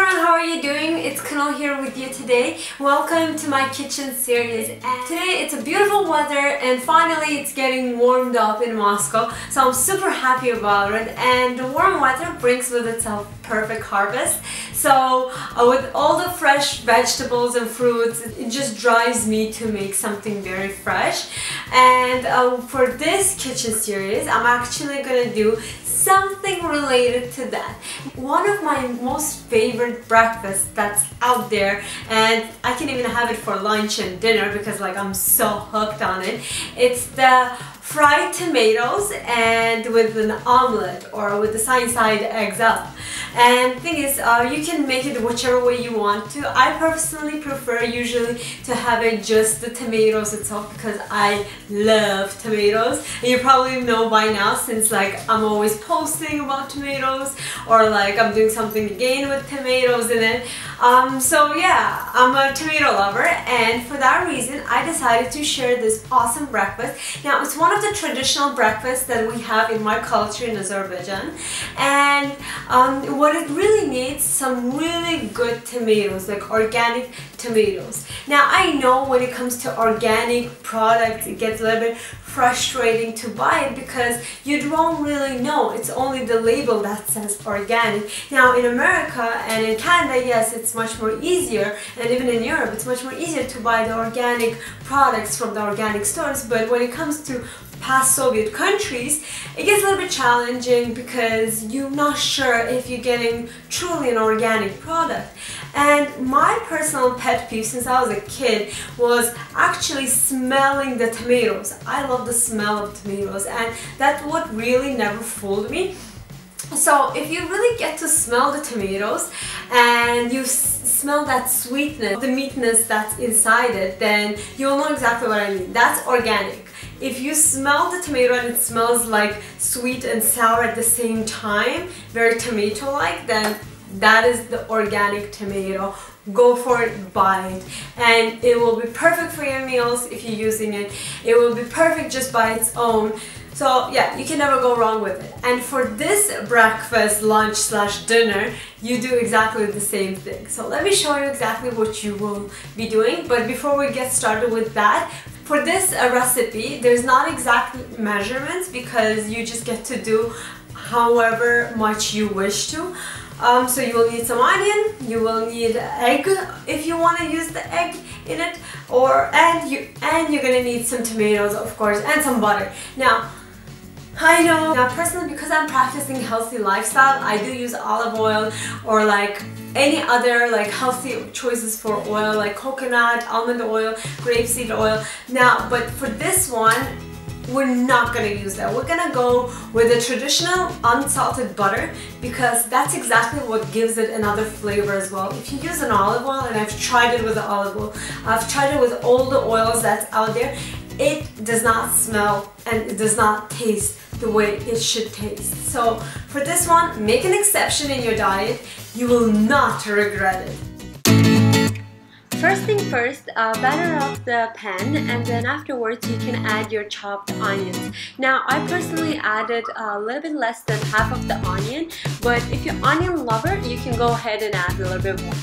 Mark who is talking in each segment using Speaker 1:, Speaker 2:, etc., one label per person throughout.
Speaker 1: everyone, how are you doing? It's KONUL here with you today. Welcome to my kitchen series. And today it's a beautiful weather and finally it's getting warmed up in Moscow, so I'm super happy about it. And the warm weather brings with itself perfect harvest. So with all the fresh vegetables and fruits, it just drives me to make something very fresh. And for this kitchen series, I'm actually gonna do something related to that. One of my most favorite breakfasts that's out there, and I can even have it for lunch and dinner because like I'm so hooked on it. It's the fried tomatoes and with an omelette or with the sunny-side eggs up. And the thing is, you can make it whichever way you want to. I personally prefer usually to have it just the tomatoes itself because I love tomatoes. And you probably know by now since like I'm always posting about tomatoes or like I'm doing something again with tomatoes in it. So yeah, I'm a tomato lover, and for that reason I decided to share this awesome breakfast. Now it's one of the traditional breakfasts that we have in my culture in Azerbaijan, and what it really needs, some really good tomatoes, like organic tomatoes. Now I know when it comes to organic products it gets a little bit frustrating to buy it because you don't really know, it's only the label that says organic. Now in America and in Canada, yes, it's much more easier, and even in Europe it's much more easier to buy the organic products from the organic stores, but when it comes to past Soviet countries, it gets a little bit challenging because you're not sure if you're getting truly an organic product. And my personal pet peeve since I was a kid was actually smelling the tomatoes. I love the smell of tomatoes, and that's what really never fooled me. So if you really get to smell the tomatoes and you smell that sweetness, the meatness that's inside it, then you'll know exactly what I mean. That's organic. If you smell the tomato and it smells like sweet and sour at the same time, very tomato-like, then that is the organic tomato. Go for it, buy it, and it will be perfect for your meals if you're using it. It will be perfect just by its own. So yeah, you can never go wrong with it. And for this breakfast, lunch / dinner, you do exactly the same thing. So let me show you exactly what you will be doing. But before we get started with that, for this recipe, there's not exact measurements because you just get to do however much you wish to. So you will need some onion, you will need egg if you want to use the egg in it, and you're gonna need some tomatoes, of course, and some butter. Now, I know, personally, because I'm practicing healthy lifestyle, I do use olive oil or like any other like healthy choices for oil like coconut, almond oil, grapeseed oil. Now, but for this one, we're not gonna use that. We're gonna go with a traditional unsalted butter because that's exactly what gives it another flavor as well. If you use an olive oil, and I've tried it with the olive oil, I've tried it with all the oils that's out there, it does not smell and it does not taste the way it should taste. So for this one, make an exception in your diet. You will not regret it. First thing first, batter up the pan, and then afterwards you can add your chopped onions. Now I personally added a little bit less than half of the onion, but if you're onion lover, you can go ahead and add a little bit more.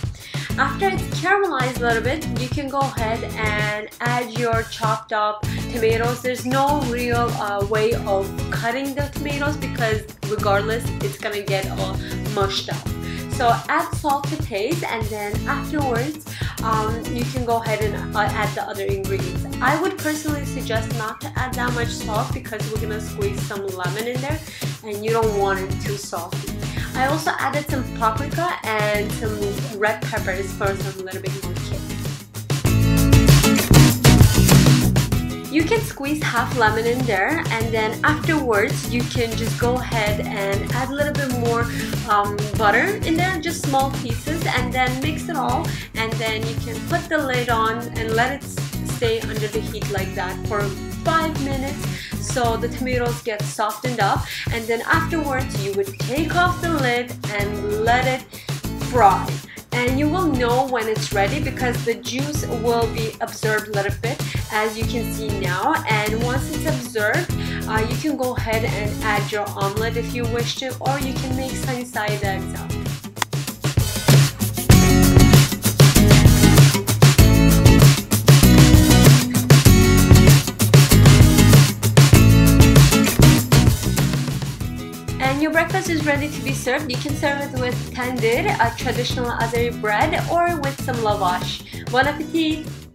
Speaker 1: After it's caramelized a little bit, you can go ahead and add your chopped up tomatoes. There's no real way of cutting the tomatoes because regardless, it's gonna get all mushed up. So add salt to taste, and then afterwards you can go ahead and add the other ingredients. I would personally suggest not to add that much salt because we're gonna squeeze some lemon in there and you don't want it too salty. I also added some paprika and some red peppers for some little bit more kick. You can squeeze half lemon in there, and then afterwards you can just go ahead and add a little bit more butter in there, just small pieces, and then mix it all, and then you can put the lid on and let it stay under the heat like that for 5 minutes so the tomatoes get softened up, and then afterwards you would take off the lid and let it fry. And you will know when it's ready because the juice will be absorbed a little bit, as you can see now. And once it's absorbed, you can go ahead and add your omelet if you wish to, or you can make sunny side eggs out. When your breakfast is ready to be served, you can serve it with tandoor, a traditional Azeri bread, or with some lavash. Bon appetit!